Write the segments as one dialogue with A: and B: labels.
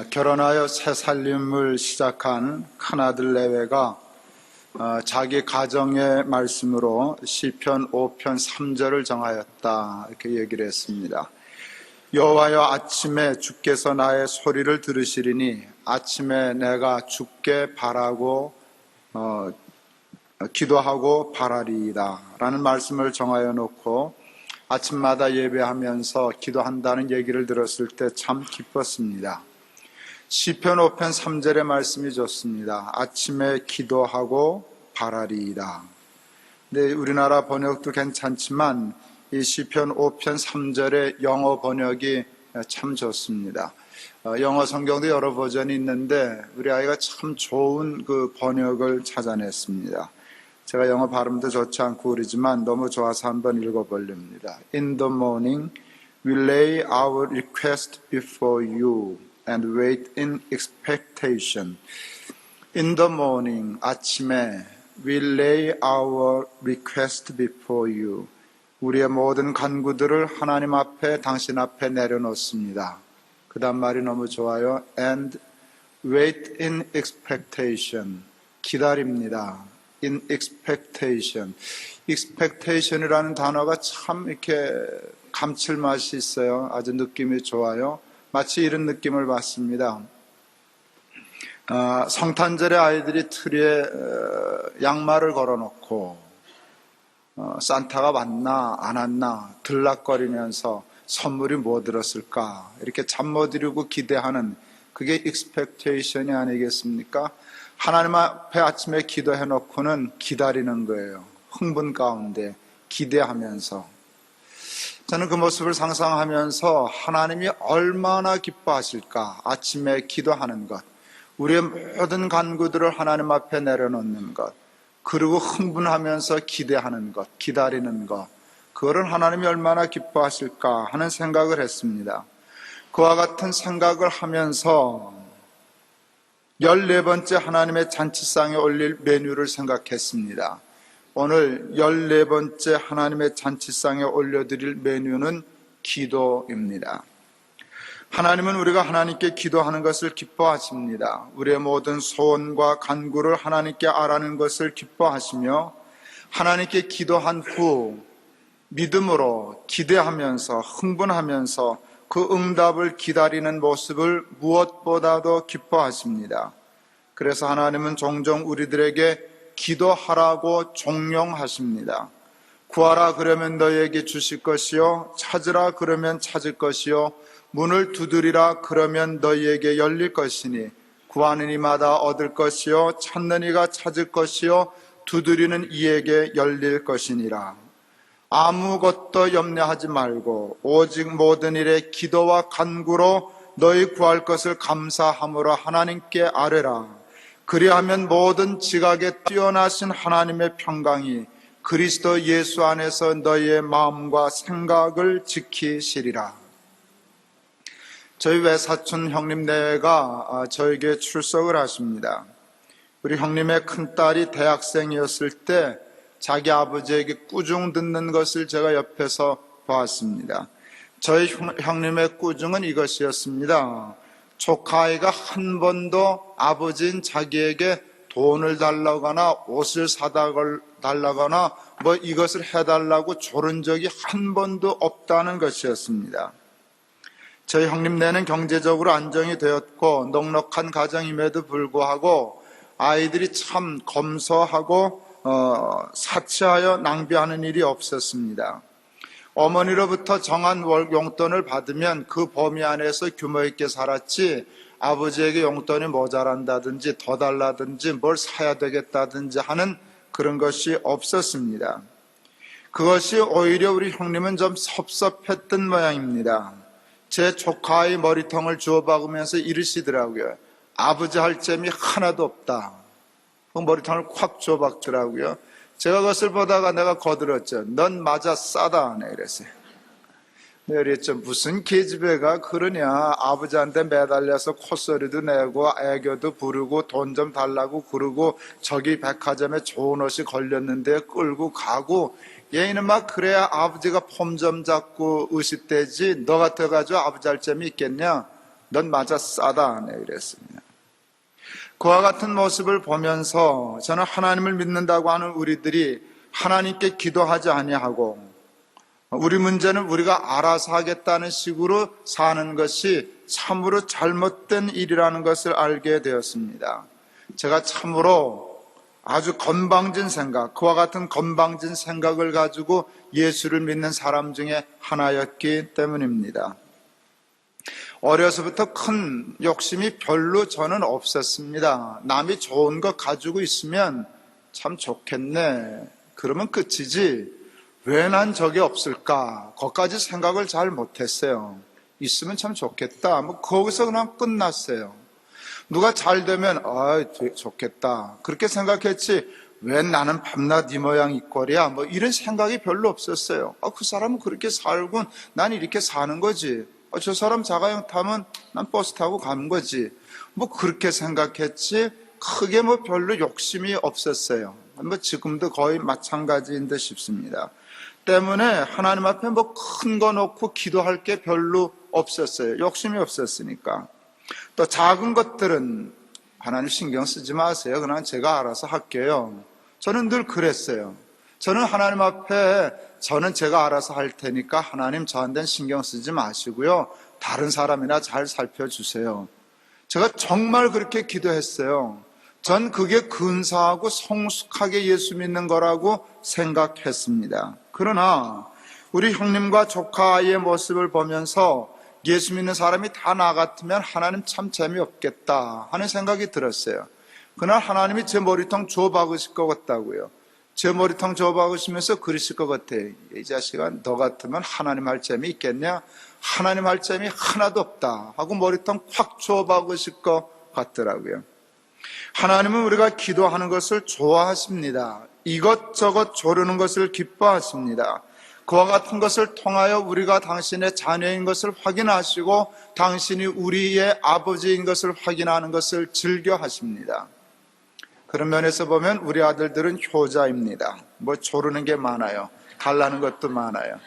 A: 결혼하여 새 살림을 시작한 큰아들 내외가 자기 가정의 말씀으로 시편 5편 3절을 정하였다, 이렇게 얘기를 했습니다. 여호와여, 아침에 주께서 나의 소리를 들으시리니 아침에 내가 주께 바라고 기도하고 바라리이다 라는 말씀을 정하여 놓고 아침마다 예배하면서 기도한다는 얘기를 들었을 때 참 기뻤습니다. 시편 5편 3절의 말씀이 좋습니다. 아침에 기도하고 바라리이다. 근데 우리나라 번역도 괜찮지만 이 시편 5편 3절의 영어 번역이 참 좋습니다. 영어 성경도 여러 버전이 있는데 우리 아이가 참 좋은 그 번역을 찾아냈습니다. 제가 영어 발음도 좋지 않고 그러지만 너무 좋아서 한번 읽어보렵니다. In the morning we lay our request before you and wait in expectation. In the morning, 아침에 we lay our request before you. 우리의 모든 간구들을 하나님 앞에, 당신 앞에 내려놓습니다. 그 다음 말이 너무 좋아요. And wait in expectation. 기다립니다. In expectation. expectation이라는 단어가 참 이렇게 감칠맛이 있어요. 아주 느낌이 좋아요. 마치 이런 느낌을 받습니다. 성탄절에 아이들이 트리에 양말을 걸어놓고 산타가 왔나 안 왔나 들락거리면서 선물이 뭐 들었을까 이렇게 잠 못 이루고 기대하는 그게 expectation이 아니겠습니까? 하나님 앞에 아침에 기도해놓고는 기다리는 거예요. 흥분 가운데 기대하면서. 저는 그 모습을 상상하면서 하나님이 얼마나 기뻐하실까. 아침에 기도하는 것, 우리의 모든 간구들을 하나님 앞에 내려놓는 것, 그리고 흥분하면서 기대하는 것, 기다리는 것, 그거를 하나님이 얼마나 기뻐하실까 하는 생각을 했습니다. 그와 같은 생각을 하면서 14번째 하나님의 잔치상에 올릴 메뉴를 생각했습니다. 오늘 14번째 하나님의 잔치상에 올려드릴 메뉴는 기도입니다. 하나님은 우리가 하나님께 기도하는 것을 기뻐하십니다. 우리의 모든 소원과 간구를 하나님께 아라는 것을 기뻐하시며 하나님께 기도한 후 믿음으로 기대하면서 흥분하면서 그 응답을 기다리는 모습을 무엇보다도 기뻐하십니다. 그래서 하나님은 종종 우리들에게 기도하라고 종용하십니다. 구하라 그러면 너희에게 주실 것이요, 찾으라 그러면 찾을 것이요, 문을 두드리라 그러면 너희에게 열릴 것이니 구하는 이마다 얻을 것이요, 찾는 이가 찾을 것이요, 두드리는 이에게 열릴 것이니라. 아무것도 염려하지 말고 오직 모든 일에 기도와 간구로 너희 구할 것을 감사함으로 하나님께 아뢰라. 그리하면 모든 지각에 뛰어나신 하나님의 평강이 그리스도 예수 안에서 너희의 마음과 생각을 지키시리라. 저희 외사촌 형님 내외가 저에게 출석을 하십니다. 우리 형님의 큰딸이 대학생이었을 때 자기 아버지에게 꾸중 듣는 것을 제가 옆에서 보았습니다. 저희 형님의 꾸중은 이것이었습니다. 조카아이가 한 번도 아버지인 자기에게 돈을 달라거나 옷을 사달라거나 뭐 이것을 해달라고 조른 적이 한 번도 없다는 것이었습니다. 저희 형님네는 경제적으로 안정이 되었고 넉넉한 가정임에도 불구하고 아이들이 참 검소하고 사치하여 낭비하는 일이 없었습니다. 어머니로부터 정한 월 용돈을 받으면 그 범위 안에서 규모 있게 살았지 아버지에게 용돈이 모자란다든지 더 달라든지 뭘 사야 되겠다든지 하는 그런 것이 없었습니다. 그것이 오히려 우리 형님은 좀 섭섭했던 모양입니다. 제 조카의 머리통을 주워박으면서 이르시더라고요. 아버지 할 점이 하나도 없다. 그 머리통을 콱 주워박더라고요. 제가 그것을 보다가 내가 거들었죠. 넌 맞아 싸다. 네, 이랬어요. 내가 그랬죠. 무슨 계집애가 그러냐. 아버지한테 매달려서 콧소리도 내고 애교도 부르고 돈 좀 달라고 그러고 저기 백화점에 좋은 옷이 걸렸는데 끌고 가고 얘는 막 그래야 아버지가 폼 좀 잡고 의식되지 너 같아가지고 아버지 할 점이 있겠냐. 넌 맞아 싸다. 네, 그랬습니다. 그와 같은 모습을 보면서 저는 하나님을 믿는다고 하는 우리들이 하나님께 기도하지 아니하고 우리 문제는 우리가 알아서 하겠다는 식으로 사는 것이 참으로 잘못된 일이라는 것을 알게 되었습니다. 제가 참으로 아주 건방진 생각, 그와 같은 건방진 생각을 가지고 예수를 믿는 사람 중에 하나였기 때문입니다. 어려서부터 큰 욕심이 별로 저는 없었습니다. 남이 좋은 거 가지고 있으면 참 좋겠네. 그러면 끝이지. 왜 난 저게 없을까? 거기까지 생각을 잘 못했어요. 있으면 참 좋겠다. 거기서 그냥 끝났어요. 누가 잘 되면 좋겠다. 그렇게 생각했지. 왜 나는 밤낮 이 모양 이 꼴이야? 이런 생각이 별로 없었어요. 그 사람은 그렇게 살고 난 이렇게 사는 거지. 저 사람 자가용 타면 난 버스 타고 가는 거지. 그렇게 생각했지. 크게 별로 욕심이 없었어요. 지금도 거의 마찬가지인 듯 싶습니다. 때문에 하나님 앞에 큰 거 놓고 기도할 게 별로 없었어요. 욕심이 없었으니까. 또 작은 것들은 하나님 신경 쓰지 마세요. 그냥 제가 알아서 할게요. 저는 늘 그랬어요. 저는 하나님 앞에 저는 제가 알아서 할 테니까 하나님 저한테는 신경 쓰지 마시고요. 다른 사람이나 잘 살펴주세요. 제가 정말 그렇게 기도했어요. 전 그게 근사하고 성숙하게 예수 믿는 거라고 생각했습니다. 그러나 우리 형님과 조카의 모습을 보면서 예수 믿는 사람이 다 나 같으면 하나님 참 재미없겠다 하는 생각이 들었어요. 그날 하나님이 제 머리통 주워 박으실 것 같다고요. 제 머리통 주워 박으시면서 그러실 것 같아. 이 자식아, 너 같으면 하나님 할 재미 있겠냐? 하나님 할 재미 하나도 없다 하고 머리통 확 주워 박으실 것 같더라고요. 하나님은 우리가 기도하는 것을 좋아하십니다. 이것저것 조르는 것을 기뻐하십니다. 그와 같은 것을 통하여 우리가 당신의 자녀인 것을 확인하시고 당신이 우리의 아버지인 것을 확인하는 것을 즐겨하십니다. 그런 면에서 보면 우리 아들들은 효자입니다. 조르는 게 많아요. 달라는 것도 많아요.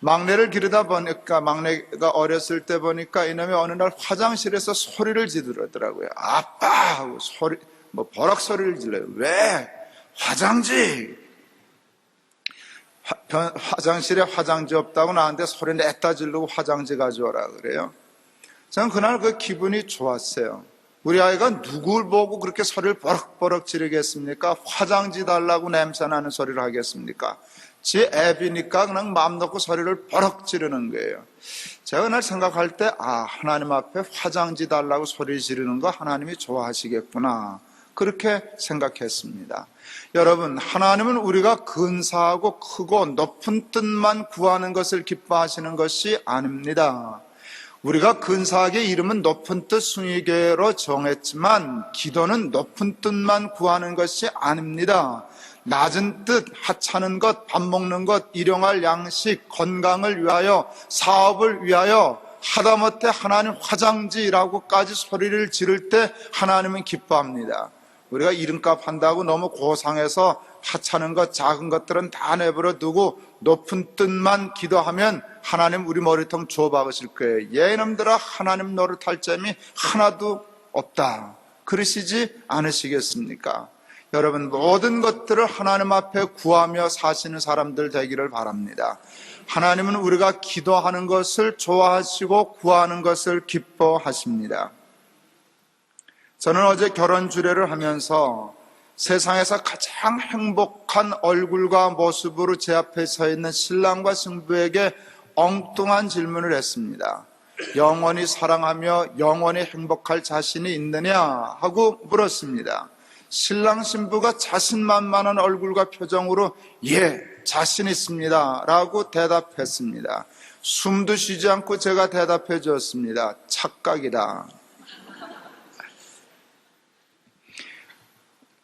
A: 막내를 기르다 보니까, 막내가 어렸을 때 보니까 이놈이 어느 날 화장실에서 소리를 지르더라고요. 아빠! 하고 버럭 소리를 질러요. 왜? 화장지! 화장실에 화장지 없다고 나한테 소리 냈다 지르고 화장지 가져오라 그래요. 저는 그날 그 기분이 좋았어요. 우리 아이가 누굴 보고 그렇게 소리를 버럭버럭 지르겠습니까? 화장지 달라고 냄새나는 소리를 하겠습니까? 지 애비니까 그냥 마음 놓고 소리를 버럭 지르는 거예요. 제가 그날 생각할 때 하나님 앞에 화장지 달라고 소리 지르는 거 하나님이 좋아하시겠구나, 그렇게 생각했습니다. 여러분, 하나님은 우리가 근사하고 크고 높은 뜻만 구하는 것을 기뻐하시는 것이 아닙니다. 우리가 근사하게 이름은 높은 뜻 숭의교회로 정했지만 기도는 높은 뜻만 구하는 것이 아닙니다. 낮은 뜻, 하찮은 것, 밥 먹는 것, 일용할 양식, 건강을 위하여, 사업을 위하여 하다못해 하나님 화장지라고까지 소리를 지를 때 하나님은 기뻐합니다. 우리가 이름값 한다고 너무 고상해서 하찮은 것, 작은 것들은 다 내버려 두고 높은 뜻만 기도하면 하나님 우리 머리통 주워 박으실 거예요. 얘놈들아, 하나님 노릇할 점이 하나도 없다, 그러시지 않으시겠습니까? 여러분, 모든 것들을 하나님 앞에 구하며 사시는 사람들 되기를 바랍니다. 하나님은 우리가 기도하는 것을 좋아하시고 구하는 것을 기뻐하십니다. 저는 어제 결혼 주례를 하면서 세상에서 가장 행복한 얼굴과 모습으로 제 앞에 서 있는 신랑과 신부에게 엉뚱한 질문을 했습니다. 영원히 사랑하며 영원히 행복할 자신이 있느냐 하고 물었습니다. 신랑 신부가 자신만만한 얼굴과 표정으로 예, 자신 있습니다 라고 대답했습니다. 숨도 쉬지 않고 제가 대답해 주었습니다. 착각이다.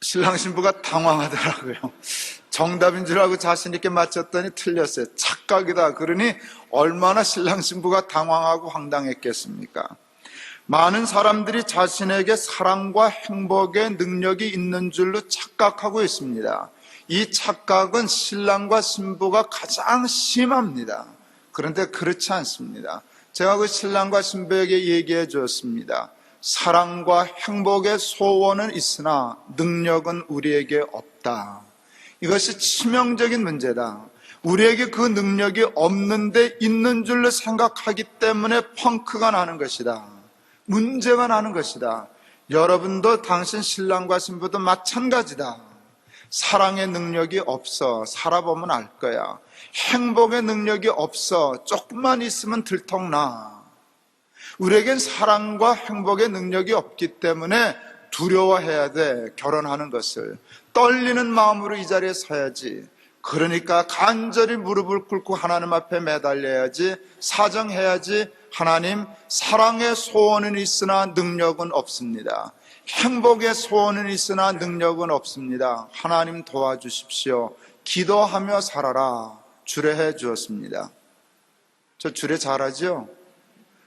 A: 신랑 신부가 당황하더라고요. 정답인 줄 알고 자신 있게 맞췄더니 틀렸어요. 착각이다. 그러니 얼마나 신랑 신부가 당황하고 황당했겠습니까? 많은 사람들이 자신에게 사랑과 행복의 능력이 있는 줄로 착각하고 있습니다. 이 착각은 신랑과 신부가 가장 심합니다. 그런데 그렇지 않습니다. 제가 그 신랑과 신부에게 얘기해 주었습니다. 사랑과 행복의 소원은 있으나 능력은 우리에게 없다. 이것이 치명적인 문제다. 우리에게 그 능력이 없는데 있는 줄로 생각하기 때문에 펑크가 나는 것이다. 문제가 나는 것이다. 여러분도 당신 신랑과 신부도 마찬가지다. 사랑의 능력이 없어. 살아보면 알 거야. 행복의 능력이 없어. 조금만 있으면 들통나. 우리에겐 사랑과 행복의 능력이 없기 때문에 두려워해야 돼. 결혼하는 것을. 떨리는 마음으로 이 자리에 서야지. 그러니까 간절히 무릎을 꿇고 하나님 앞에 매달려야지. 사정해야지. 하나님, 사랑의 소원은 있으나 능력은 없습니다. 행복의 소원은 있으나 능력은 없습니다. 하나님 도와주십시오. 기도하며 살아라. 주례해 주었습니다. 저 주례 잘하죠?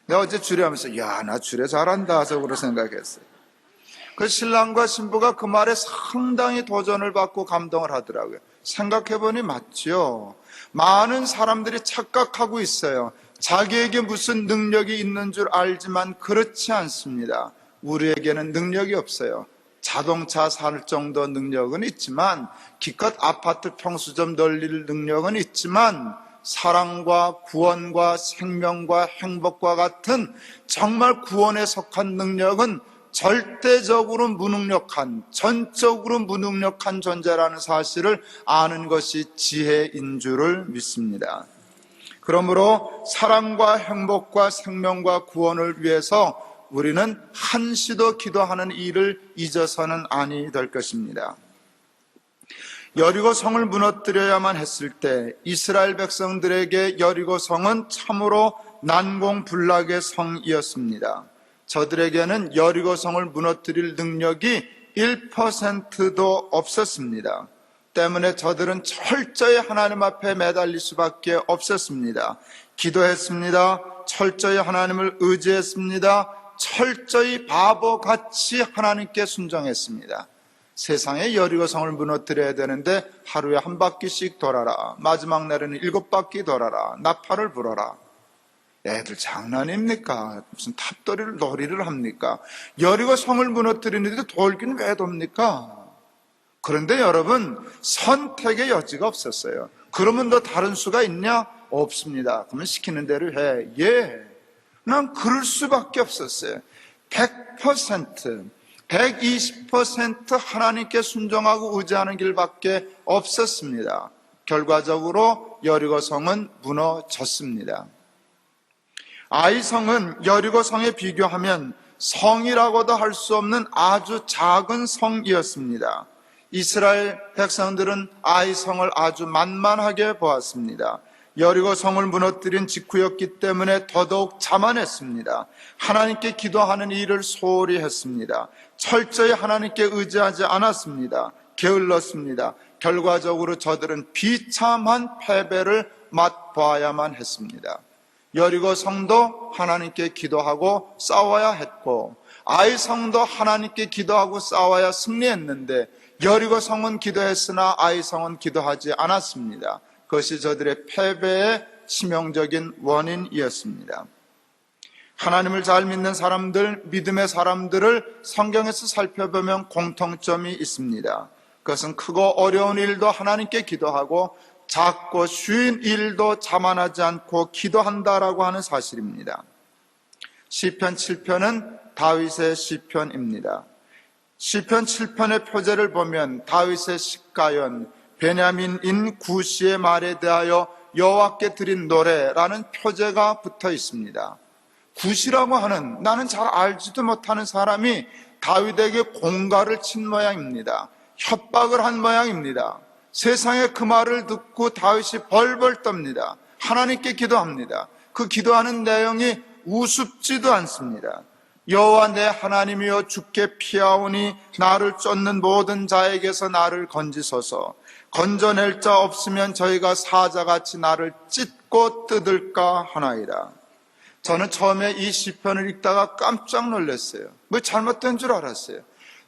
A: 내가 어제 주례하면서 야, 나 주례 잘한다 속으로 생각했어요. 그 신랑과 신부가 그 말에 상당히 도전을 받고 감동을 하더라고요. 생각해보니 맞죠. 많은 사람들이 착각하고 있어요. 자기에게 무슨 능력이 있는 줄 알지만 그렇지 않습니다. 우리에게는 능력이 없어요. 자동차 살 정도 능력은 있지만, 기껏 아파트 평수점 늘릴 능력은 있지만, 사랑과 구원과 생명과 행복과 같은 정말 구원에 속한 능력은 절대적으로 무능력한, 전적으로 무능력한 존재라는 사실을 아는 것이 지혜인 줄을 믿습니다. 그러므로 사랑과 행복과 생명과 구원을 위해서 우리는 한시도 기도하는 일을 잊어서는 아니 될 것입니다. 여리고 성을 무너뜨려야만 했을 때 이스라엘 백성들에게 여리고 성은 참으로 난공불락의 성이었습니다. 저들에게는 여리고 성을 무너뜨릴 능력이 1%도 없었습니다. 때문에 저들은 철저히 하나님 앞에 매달릴 수밖에 없었습니다. 기도했습니다. 철저히 하나님을 의지했습니다. 철저히 바보같이 하나님께 순종했습니다. 세상에 여리고 성을 무너뜨려야 되는데 하루에 한 바퀴씩 돌아라. 마지막 날에는 7바퀴 돌아라. 나팔을 불어라. 애들 장난입니까? 무슨 탑돌이를 놀이를 합니까? 여리고 성을 무너뜨리는데 돌기는 왜 돕니까? 그런데 여러분, 선택의 여지가 없었어요. 그러면 너 다른 수가 있냐? 없습니다. 그러면 시키는 대로 해. 예. 난 그럴 수밖에 없었어요. 100%, 120% 하나님께 순종하고 의지하는 길밖에 없었습니다. 결과적으로 여리고 성은 무너졌습니다. 아이성은 여리고 성에 비교하면 성이라고도 할 수 없는 아주 작은 성이었습니다. 이스라엘 백성들은 아이성을 아주 만만하게 보았습니다. 여리고 성을 무너뜨린 직후였기 때문에 더더욱 자만했습니다. 하나님께 기도하는 일을 소홀히 했습니다. 철저히 하나님께 의지하지 않았습니다. 게을렀습니다. 결과적으로 저들은 비참한 패배를 맛봐야만 했습니다. 여리고 성도 하나님께 기도하고 싸워야 했고, 아이 성도 하나님께 기도하고 싸워야 승리했는데, 여리고 성은 기도했으나 아이 성은 기도하지 않았습니다. 그것이 저들의 패배의 치명적인 원인이었습니다. 하나님을 잘 믿는 사람들, 믿음의 사람들을 성경에서 살펴보면 공통점이 있습니다. 그것은 크고 어려운 일도 하나님께 기도하고 작고 쉬운 일도 자만하지 않고 기도한다라고 하는 사실입니다. 시편 7편은 다윗의 시편입니다. 시편 7편의 표제를 보면 다윗의 시가연, 베냐민인 구시의 말에 대하여 여호와께 드린 노래라는 표제가 붙어 있습니다. 구시라고 하는, 나는 잘 알지도 못하는 사람이 다윗에게 공갈을 친 모양입니다. 협박을 한 모양입니다. 세상에 그 말을 듣고 다윗이 벌벌 떱니다. 하나님께 기도합니다. 그 기도하는 내용이 우습지도 않습니다. 여호와 내 하나님이여, 주께 피하오니 나를 쫓는 모든 자에게서 나를 건지소서. 건져낼 자 없으면 저희가 사자같이 나를 찢고 뜯을까 하나이다. 저는 처음에 이 시편을 읽다가 깜짝 놀랐어요. 뭐 잘못된 줄 알았어요.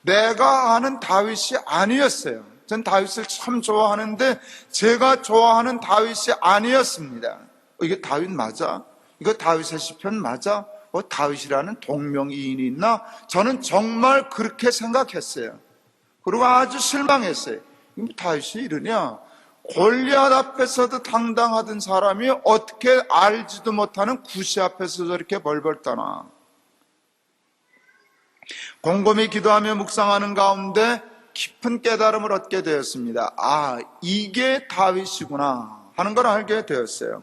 A: 내가 아는 다윗이 아니었어요. 전 다윗을 참 좋아하는데 제가 좋아하는 다윗이 아니었습니다. 이게 다윗 맞아? 이거 다윗의 시편 맞아? 다윗이라는 동명이인이 있나? 저는 정말 그렇게 생각했어요. 그리고 아주 실망했어요. 다윗이 이러냐? 골리앗 앞에서도 당당하던 사람이 어떻게 알지도 못하는 구시 앞에서 저렇게 벌벌 떠나. 곰곰이 기도하며 묵상하는 가운데 깊은 깨달음을 얻게 되었습니다. 이게 다윗이구나 하는 걸 알게 되었어요.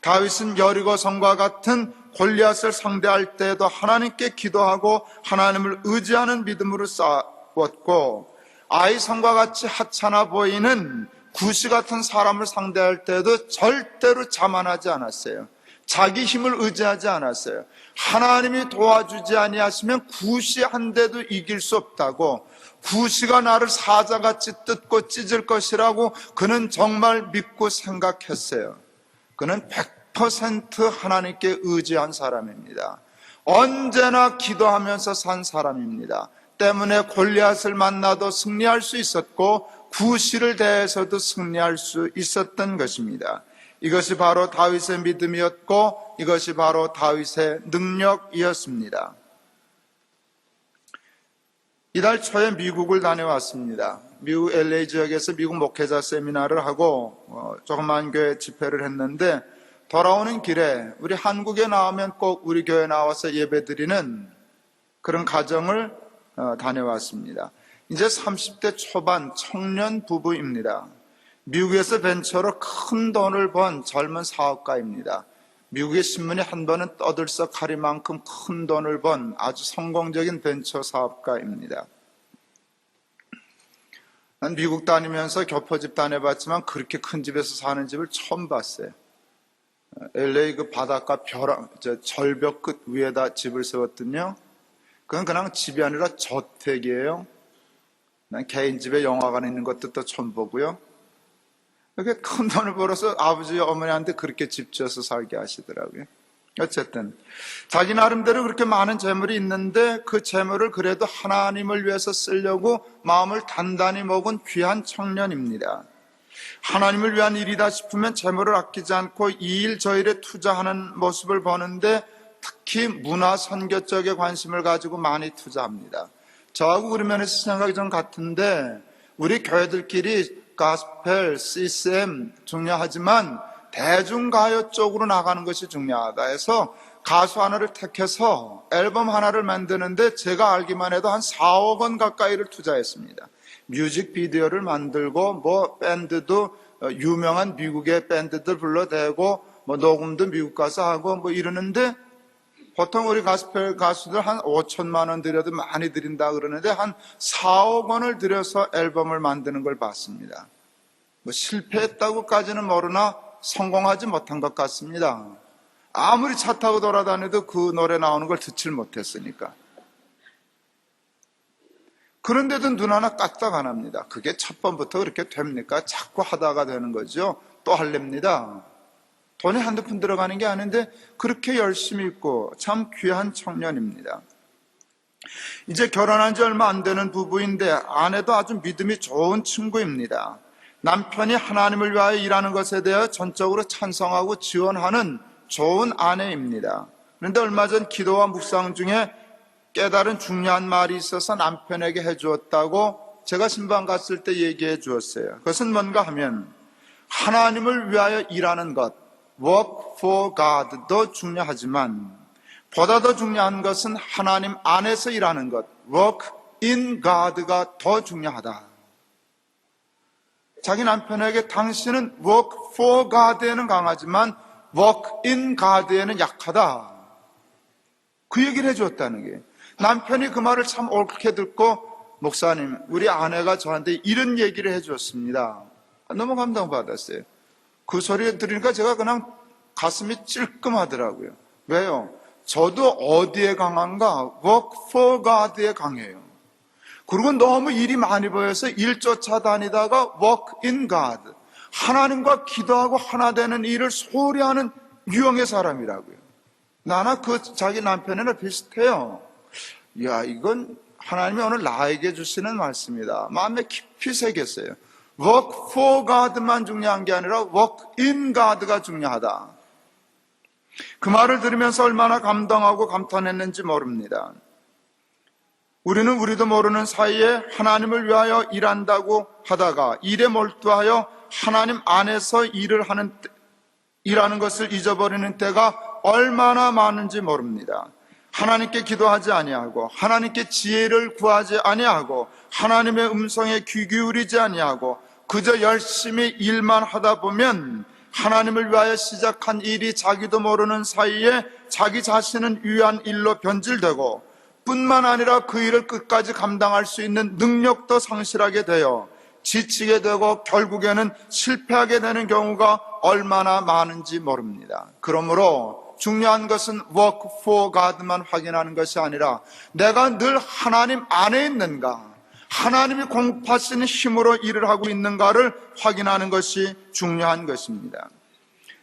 A: 다윗은 여리고 성과 같은 골리앗을 상대할 때에도 하나님께 기도하고 하나님을 의지하는 믿음으로 싸웠고, 아이 성과 같이 하찮아 보이는 구시 같은 사람을 상대할 때도 절대로 자만하지 않았어요. 자기 힘을 의지하지 않았어요. 하나님이 도와주지 아니하시면 구시 한 대도 이길 수 없다고, 구시가 나를 사자같이 뜯고 찢을 것이라고 그는 정말 믿고 생각했어요. 그는 100% 하나님께 의지한 사람입니다. 언제나 기도하면서 산 사람입니다. 때문에 골리앗을 만나도 승리할 수 있었고 구시를 대해서도 승리할 수 있었던 것입니다. 이것이 바로 다윗의 믿음이었고 이것이 바로 다윗의 능력이었습니다. 이달 초에 미국을 다녀왔습니다. 미국 LA 지역에서 미국 목회자 세미나를 하고 조그만 교회 집회를 했는데, 돌아오는 길에 우리 한국에 나오면 꼭 우리 교회 나와서 예배드리는 그런 가정을 다녀왔습니다. 이제 30대 초반 청년 부부입니다. 미국에서 벤처로 큰 돈을 번 젊은 사업가입니다. 미국의 신문이 한 번은 떠들썩할 만큼 큰 돈을 번 아주 성공적인 벤처 사업가입니다. 난 미국 다니면서 교포집 다녀봤지만 그렇게 큰 집에서 사는 집을 처음 봤어요. LA 그 바닷가 절벽 끝 위에다 집을 세웠더니요, 그건 그냥 집이 아니라 저택이에요. 난 개인 집에 영화관 있는 것도 또 처음 보고요. 이렇게 큰 돈을 벌어서 아버지 어머니한테 그렇게 집 지어서 살게 하시더라고요. 어쨌든 자기 나름대로 그렇게 많은 재물이 있는데 그 재물을 그래도 하나님을 위해서 쓰려고 마음을 단단히 먹은 귀한 청년입니다. 하나님을 위한 일이다 싶으면 재물을 아끼지 않고 이 일 저 일에 투자하는 모습을 보는데, 특히 문화 선교 쪽에 관심을 가지고 많이 투자합니다. 저하고 그런 면에서 생각이 좀 같은데, 우리 교회들끼리 가스펠, CCM 중요하지만 대중가요 쪽으로 나가는 것이 중요하다 해서 가수 하나를 택해서 앨범 하나를 만드는데 제가 알기만 해도 한 4억 원 가까이를 투자했습니다. 뮤직비디오를 만들고 밴드도 유명한 미국의 밴드들 불러대고 녹음도 미국 가서 하고 이러는데, 보통 우리 가스펠 가수들 한 5천만 원 들여도 많이 드린다 그러는데 한 4억 원을 들여서 앨범을 만드는 걸 봤습니다. 실패했다고까지는 모르나 성공하지 못한 것 같습니다. 아무리 차 타고 돌아다녀도 그 노래 나오는 걸 듣질 못했으니까. 그런데도 눈 하나 까딱 안 합니다. 그게 첫 번부터 그렇게 됩니까? 자꾸 하다가 되는 거죠. 또 할랍니다. 돈이 한두 푼 들어가는 게 아닌데 그렇게 열심히 있고 참 귀한 청년입니다. 이제 결혼한 지 얼마 안 되는 부부인데 아내도 아주 믿음이 좋은 친구입니다. 남편이 하나님을 위하여 일하는 것에 대해 전적으로 찬성하고 지원하는 좋은 아내입니다. 그런데 얼마 전 기도와 묵상 중에 깨달은 중요한 말이 있어서 남편에게 해주었다고 제가 신방 갔을 때 얘기해 주었어요. 그것은 뭔가 하면 하나님을 위하여 일하는 것, work for God도 중요하지만 보다 더 중요한 것은 하나님 안에서 일하는 것, work in God가 더 중요하다. 자기 남편에게 당신은 work for God에는 강하지만 work in God에는 약하다. 그 얘기를 해주었다는 게, 남편이 그 말을 참 옳게 듣고, 목사님, 우리 아내가 저한테 이런 얘기를 해주었습니다. 너무 감동받았어요. 그 소리 들으니까 제가 그냥 가슴이 찔끔하더라고요. 왜요? 저도 어디에 강한가? work for God에 강해요. 그리고 너무 일이 많이 보여서 일 쫓아다니다가 work in God, 하나님과 기도하고 하나 되는 일을 소홀히 하는 유형의 사람이라고요. 나나 자기 남편이나 비슷해요. 이야, 이건 하나님이 오늘 나에게 주시는 말씀이다. 마음에 깊이 새겼어요. work for God만 중요한 게 아니라 work in God가 중요하다. 그 말을 들으면서 얼마나 감동하고 감탄했는지 모릅니다. 우리는 우리도 모르는 사이에 하나님을 위하여 일한다고 하다가 일에 몰두하여 하나님 안에서 일하는 것을 잊어버리는 때가 얼마나 많은지 모릅니다. 하나님께 기도하지 아니하고 하나님께 지혜를 구하지 아니하고 하나님의 음성에 귀 기울이지 아니하고 그저 열심히 일만 하다 보면 하나님을 위하여 시작한 일이 자기도 모르는 사이에 자기 자신을 위한 일로 변질되고 뿐만 아니라 그 일을 끝까지 감당할 수 있는 능력도 상실하게 되어 지치게 되고 결국에는 실패하게 되는 경우가 얼마나 많은지 모릅니다. 그러므로 중요한 것은 work for God만 확인하는 것이 아니라 내가 늘 하나님 안에 있는가, 하나님이 공급하시는 힘으로 일을 하고 있는가를 확인하는 것이 중요한 것입니다.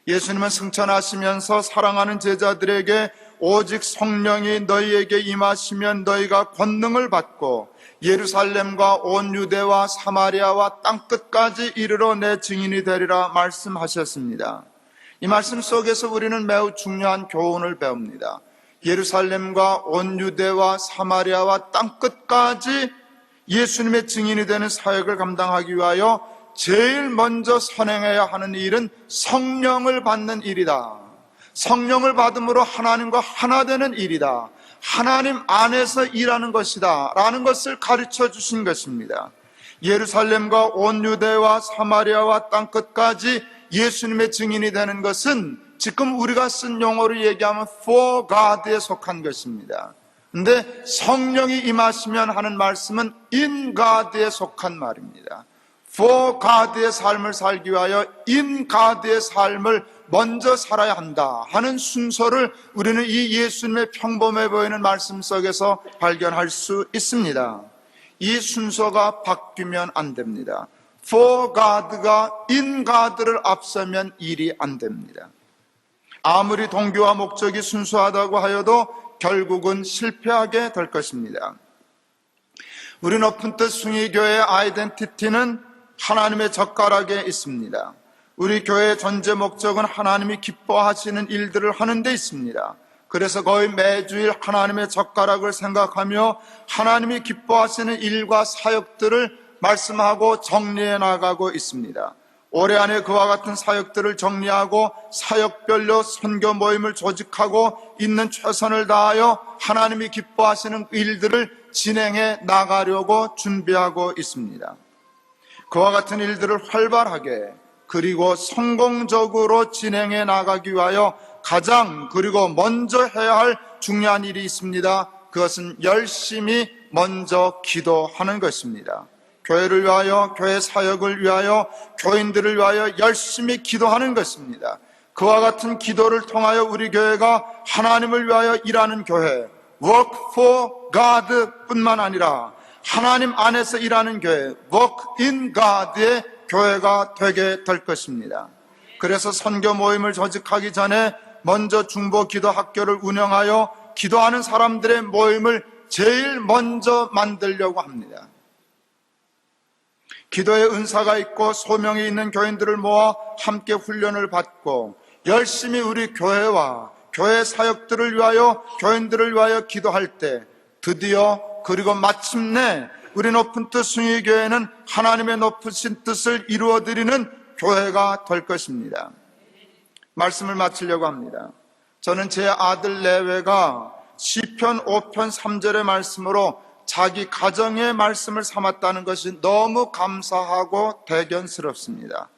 A: 예수님은 승천하시면서 사랑하는 제자들에게 오직 성령이 너희에게 임하시면 너희가 권능을 받고 예루살렘과 온 유대와 사마리아와 땅끝까지 이르러 내 증인이 되리라 말씀하셨습니다. 이 말씀 속에서 우리는 매우 중요한 교훈을 배웁니다. 예루살렘과 온 유대와 사마리아와 땅끝까지 예수님의 증인이 되는 사역을 감당하기 위하여 제일 먼저 선행해야 하는 일은 성령을 받는 일이다. 성령을 받음으로 하나님과 하나 되는 일이다. 하나님 안에서 일하는 것이다 라는 것을 가르쳐 주신 것입니다. 예루살렘과 온 유대와 사마리아와 땅끝까지 예수님의 증인이 되는 것은 지금 우리가 쓴 용어로 얘기하면 for God에 속한 것입니다. 그런데 성령이 임하시면 하는 말씀은 in God에 속한 말입니다. for God의 삶을 살기 위하여 in God의 삶을 먼저 살아야 한다 하는 순서를 우리는 이 예수님의 평범해 보이는 말씀 속에서 발견할 수 있습니다. 이 순서가 바뀌면 안 됩니다. for God가 in God를 앞서면 일이 안 됩니다. 아무리 동기와 목적이 순수하다고 하여도 결국은 실패하게 될 것입니다. 우리 높은 뜻 숭의교회의 아이덴티티는 하나님의 젓가락에 있습니다. 우리 교회의 전제 목적은 하나님이 기뻐하시는 일들을 하는 데 있습니다. 그래서 거의 매주일 하나님의 젓가락을 생각하며 하나님이 기뻐하시는 일과 사역들을 말씀하고 정리해 나가고 있습니다. 올해 안에 그와 같은 사역들을 정리하고 사역별로 선교 모임을 조직하고 있는 최선을 다하여 하나님이 기뻐하시는 일들을 진행해 나가려고 준비하고 있습니다. 그와 같은 일들을 활발하게 그리고 성공적으로 진행해 나가기 위하여 가장 그리고 먼저 해야 할 중요한 일이 있습니다. 그것은 열심히 먼저 기도하는 것입니다. 교회를 위하여, 교회 사역을 위하여, 교인들을 위하여 열심히 기도하는 것입니다. 그와 같은 기도를 통하여 우리 교회가 하나님을 위하여 일하는 교회, work for God 뿐만 아니라 하나님 안에서 일하는 교회, work in God의 교회가 되게 될 것입니다. 그래서 선교 모임을 조직하기 전에 먼저 중보 기도 학교를 운영하여 기도하는 사람들의 모임을 제일 먼저 만들려고 합니다. 기도의 은사가 있고 소명이 있는 교인들을 모아 함께 훈련을 받고 열심히 우리 교회와 교회 사역들을 위하여 교인들을 위하여 기도할 때 드디어 그리고 마침내 우리 높은 뜻 숭의교회는 하나님의 높으신 뜻을 이루어드리는 교회가 될 것입니다. 말씀을 마치려고 합니다. 저는 제 아들 레위가 시편 5편 3절의 말씀으로 자기 가정의 말씀을 삼았다는 것이 너무 감사하고 대견스럽습니다.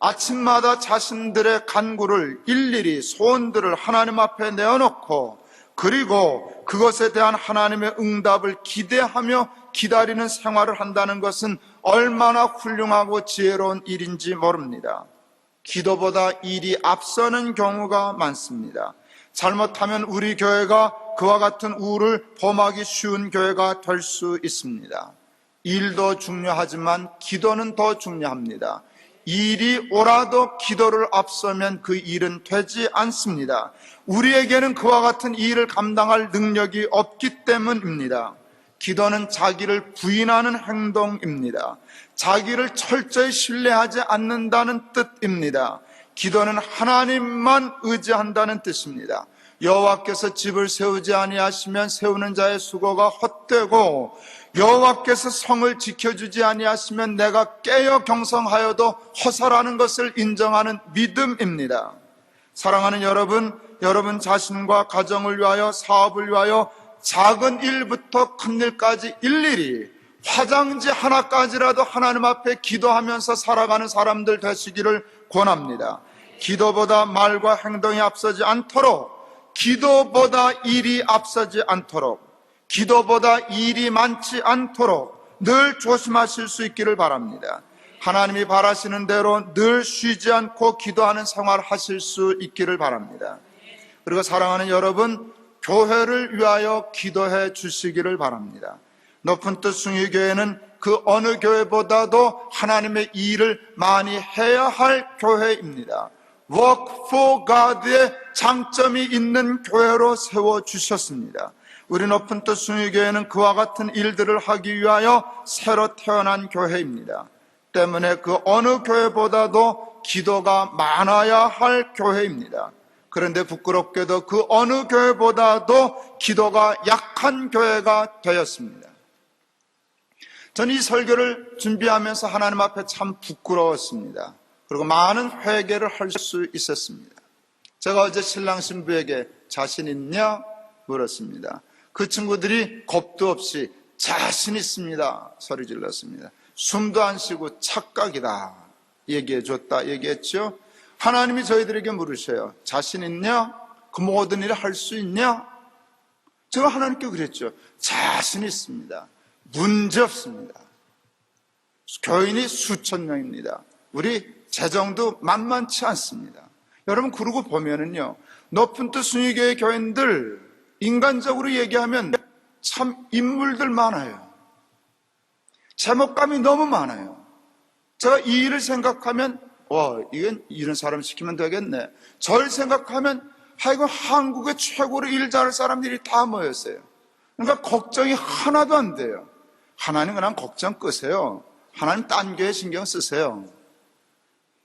A: 아침마다 자신들의 간구를 일일이 소원들을 하나님 앞에 내어놓고 그리고 그것에 대한 하나님의 응답을 기대하며 기다리는 생활을 한다는 것은 얼마나 훌륭하고 지혜로운 일인지 모릅니다. 기도보다 일이 앞서는 경우가 많습니다. 잘못하면 우리 교회가 그와 같은 우를 범하기 쉬운 교회가 될 수 있습니다. 일도 중요하지만 기도는 더 중요합니다. 일이 오라도 기도를 앞서면 그 일은 되지 않습니다. 우리에게는 그와 같은 일을 감당할 능력이 없기 때문입니다. 기도는 자기를 부인하는 행동입니다. 자기를 철저히 신뢰하지 않는다는 뜻입니다. 기도는 하나님만 의지한다는 뜻입니다. 여호와께서 집을 세우지 아니하시면 세우는 자의 수고가 헛되고 여호와께서 성을 지켜주지 아니하시면 내가 깨어 경성하여도 허사라는 것을 인정하는 믿음입니다. 사랑하는 여러분, 여러분 자신과 가정을 위하여, 사업을 위하여 작은 일부터 큰 일까지 일일이 화장지 하나까지라도 하나님 앞에 기도하면서 살아가는 사람들 되시기를 권합니다. 기도보다 말과 행동이 앞서지 않도록, 기도보다 일이 앞서지 않도록, 기도보다 일이 많지 않도록 늘 조심하실 수 있기를 바랍니다. 하나님이 바라시는 대로 늘 쉬지 않고 기도하는 생활 하실 수 있기를 바랍니다. 그리고 사랑하는 여러분, 교회를 위하여 기도해 주시기를 바랍니다. 높은 뜻 숭의교회는 그 어느 교회보다도 하나님의 일을 많이 해야 할 교회입니다. Work for God의 장점이 있는 교회로 세워주셨습니다. 우리 높은 뜻 숭의교회는 그와 같은 일들을 하기 위하여 새로 태어난 교회입니다. 때문에 그 어느 교회보다도 기도가 많아야 할 교회입니다. 그런데 부끄럽게도 그 어느 교회보다도 기도가 약한 교회가 되었습니다. 저는 이 설교를 준비하면서 하나님 앞에 참 부끄러웠습니다. 그리고 많은 회개를 할 수 있었습니다. 제가 어제 신랑 신부에게 자신 있냐 물었습니다. 그 친구들이 겁도 없이 자신 있습니다 소리 질렀습니다. 숨도 안 쉬고 착각이다 얘기해줬다 얘기했죠. 하나님이 저희들에게 물으셔요. 자신 있냐? 그 모든 일을 할 수 있냐? 제가 하나님께 그랬죠. 자신 있습니다. 문제 없습니다. 교인이 수천 명입니다. 우리 재정도 만만치 않습니다. 여러분, 그러고 보면은요, 높은 뜻 순위교회 교인들 인간적으로 얘기하면 참 인물들 많아요. 제목감이 너무 많아요. 제가 이 일을 생각하면 이건 이런 사람 시키면 되겠네. 저를 생각하면 하여간 한국의 최고로 일 잘할 사람들이 다 모였어요. 그러니까 걱정이 하나도 안 돼요. 하나님 그냥 걱정 끄세요. 하나님 딴 교회 신경 쓰세요.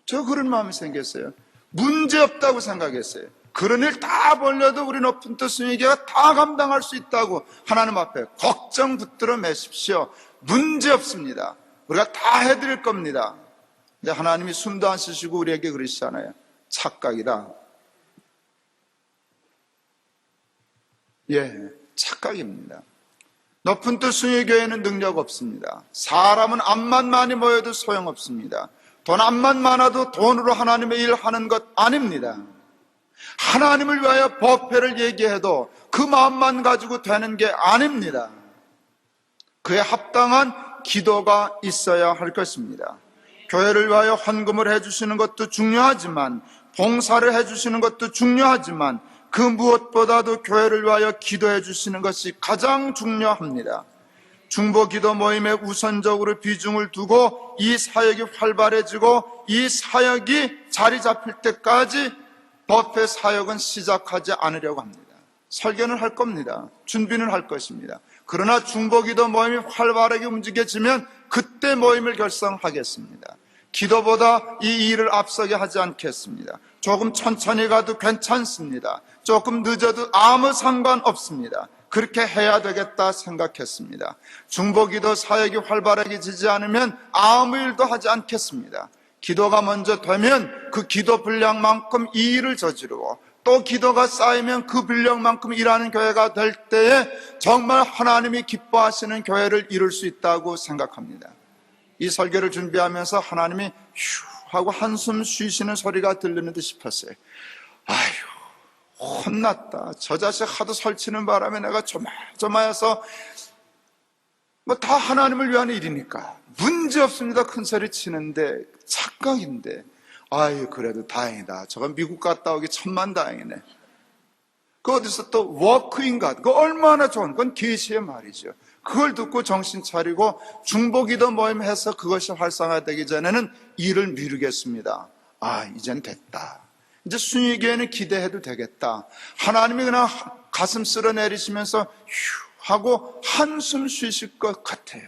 A: 저 그런 마음이 생겼어요. 문제 없다고 생각했어요. 그런 일 다 벌려도 우리 높은 뜻 순위교회가 다 감당할 수 있다고 하나님 앞에 걱정 붙들어 매십시오. 문제 없습니다. 우리가 다 해드릴 겁니다. 근데 하나님이 숨도 안 쉬시고 우리에게 그러시잖아요. 착각이다. 예, 착각입니다. 높은 뜻 순위교회는 능력 없습니다. 사람은 암만 많이 모여도 소용없습니다. 돈 암만 많아도 돈으로 하나님의 일을 하는 것 아닙니다. 하나님을 위하여 법회를 얘기해도 그 마음만 가지고 되는 게 아닙니다. 그에 합당한 기도가 있어야 할 것입니다. 교회를 위하여 헌금을 해주시는 것도 중요하지만, 봉사를 해주시는 것도 중요하지만, 그 무엇보다도 교회를 위하여 기도해 주시는 것이 가장 중요합니다. 중보기도 모임에 우선적으로 비중을 두고 이 사역이 활발해지고 이 사역이 자리 잡힐 때까지 법회 사역은 시작하지 않으려고 합니다. 설교는 할 겁니다. 준비는 할 것입니다. 그러나 중보기도 모임이 활발하게 움직여지면 그때 모임을 결성하겠습니다. 기도보다 이 일을 앞서게 하지 않겠습니다. 조금 천천히 가도 괜찮습니다. 조금 늦어도 아무 상관없습니다. 그렇게 해야 되겠다 생각했습니다. 중보기도 사역이 활발하게 지지 않으면 아무 일도 하지 않겠습니다. 기도가 먼저 되면 그 기도 분량만큼 이 일을 저지르고 또 기도가 쌓이면 그 분량만큼 일하는 교회가 될 때에 정말 하나님이 기뻐하시는 교회를 이룰 수 있다고 생각합니다. 이 설교를 준비하면서 하나님이 휴 하고 한숨 쉬시는 소리가 들리는 듯 싶었어요. 아휴, 혼났다. 저 자식 하도 설치는 바람에 내가 조마조마해서 다 하나님을 위한 일이니까 문제 없습니다. 큰 소리 치는데 착각인데 아유 그래도 다행이다. 저건 미국 갔다 오기 천만다행이네. 그 어디서 또 워크인가? 그 얼마나 좋은 건 계시의 말이죠. 그걸 듣고 정신 차리고 중보기도 모임해서 그것이 활성화되기 전에는 일을 미루겠습니다. 이젠 됐다. 이제 순위교회는 기대해도 되겠다. 하나님이 그냥 가슴 쓸어내리시면서 휴 하고 한숨 쉬실 것 같아요.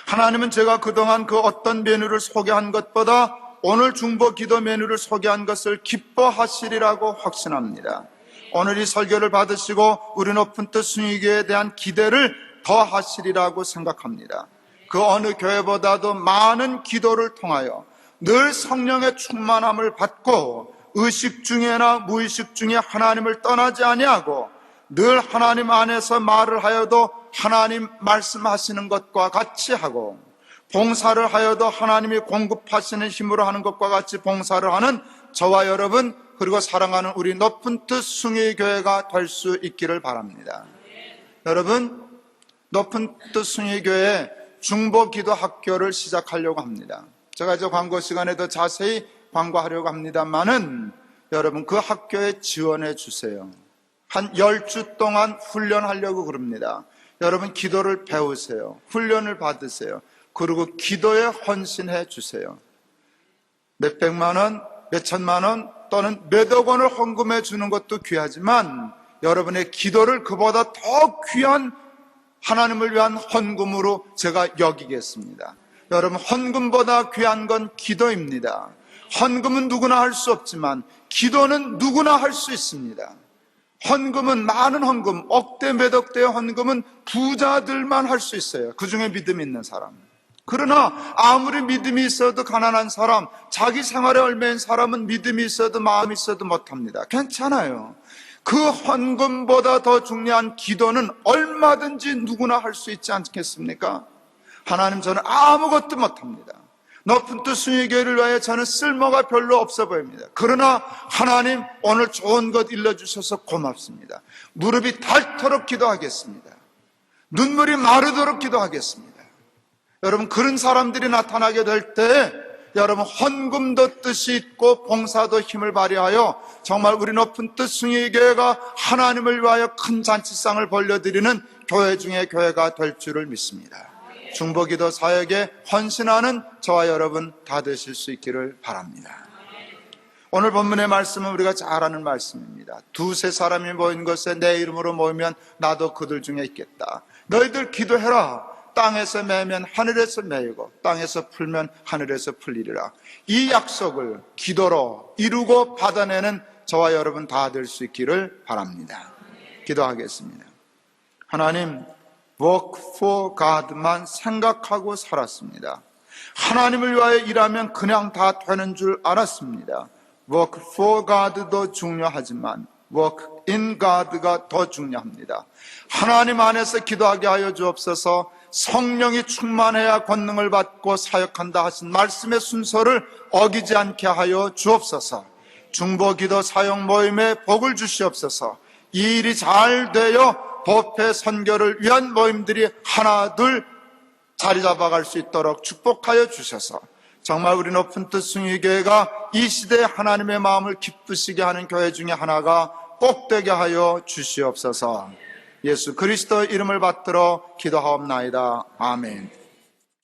A: 하나님은 제가 그동안 그 어떤 메뉴를 소개한 것보다 오늘 중보 기도 메뉴를 소개한 것을 기뻐하시리라고 확신합니다. 오늘 이 설교를 받으시고 우리 높은 뜻 순위교회에 대한 기대를 더 하시리라고 생각합니다. 그 어느 교회보다도 많은 기도를 통하여 늘 성령의 충만함을 받고 의식 중에나 무의식 중에 하나님을 떠나지 아니하고 늘 하나님 안에서 말을 하여도 하나님 말씀하시는 것과 같이 하고 봉사를 하여도 하나님이 공급하시는 힘으로 하는 것과 같이 봉사를 하는 저와 여러분 그리고 사랑하는 우리 높은 뜻 숭의교회가 될 수 있기를 바랍니다. 여러분, 높은 뜻 숭의교회 중보기도 학교를 시작하려고 합니다. 제가 이제 광고 시간에 더 자세히 광고하려고 합니다만은 여러분 그 학교에 지원해 주세요. 한 10주 동안 훈련하려고 그럽니다. 여러분 기도를 배우세요. 훈련을 받으세요. 그리고 기도에 헌신해 주세요. 몇백만 원, 몇천만 원 또는 몇억 원을 헌금해 주는 것도 귀하지만 여러분의 기도를 그보다 더 귀한 하나님을 위한 헌금으로 제가 여기겠습니다. 여러분 헌금보다 귀한 건 기도입니다. 헌금은 누구나 할 수 없지만 기도는 누구나 할 수 있습니다. 헌금은 많은 헌금, 억대 몇억 대의 헌금은 부자들만 할 수 있어요. 그 중에 믿음이 있는 사람. 그러나 아무리 믿음이 있어도 가난한 사람, 자기 생활에 얽매인 사람은 믿음이 있어도 마음이 있어도 못합니다. 괜찮아요. 그 헌금보다 더 중요한 기도는 얼마든지 누구나 할 수 있지 않겠습니까? 하나님, 저는 아무것도 못합니다. 높은 뜻 숭의교회를 위하여 저는 쓸모가 별로 없어 보입니다. 그러나 하나님, 오늘 좋은 것 일러주셔서 고맙습니다. 무릎이 닳도록 기도하겠습니다. 눈물이 마르도록 기도하겠습니다. 여러분, 그런 사람들이 나타나게 될 때 여러분 헌금도 뜻이 있고 봉사도 힘을 발휘하여 정말 우리 높은 뜻 숭의교회가 하나님을 위하여 큰 잔치상을 벌려드리는 교회 중에 교회가 될 줄을 믿습니다. 중보기도 사역에 헌신하는 저와 여러분 다 되실 수 있기를 바랍니다. 오늘 본문의 말씀은 우리가 잘 아는 말씀입니다. 두세 사람이 모인 것에 내 이름으로 모이면 나도 그들 중에 있겠다. 너희들 기도해라. 땅에서 매면 하늘에서 매이고 땅에서 풀면 하늘에서 풀리리라. 이 약속을 기도로 이루고 받아내는 저와 여러분 다 될 수 있기를 바랍니다. 기도하겠습니다. 하나님, work for God만 생각하고 살았습니다. 하나님을 위하여 일하면 그냥 다 되는 줄 알았습니다. work for God도 중요하지만 work in God가 더 중요합니다. 하나님 안에서 기도하게 하여 주옵소서. 성령이 충만해야 권능을 받고 사역한다 하신 말씀의 순서를 어기지 않게 하여 주옵소서. 중보기도 사역 모임에 복을 주시옵소서. 이 일이 잘 되어 법회 선교를 위한 모임들이 하나 둘 자리 잡아갈 수 있도록 축복하여 주셔서 정말 우리 높은 뜻 숭의교회가 이 시대에 하나님의 마음을 기쁘시게 하는 교회 중에 하나가 꼭 되게 하여 주시옵소서. 예수 그리스도의 이름을 받들어 기도하옵나이다. 아멘.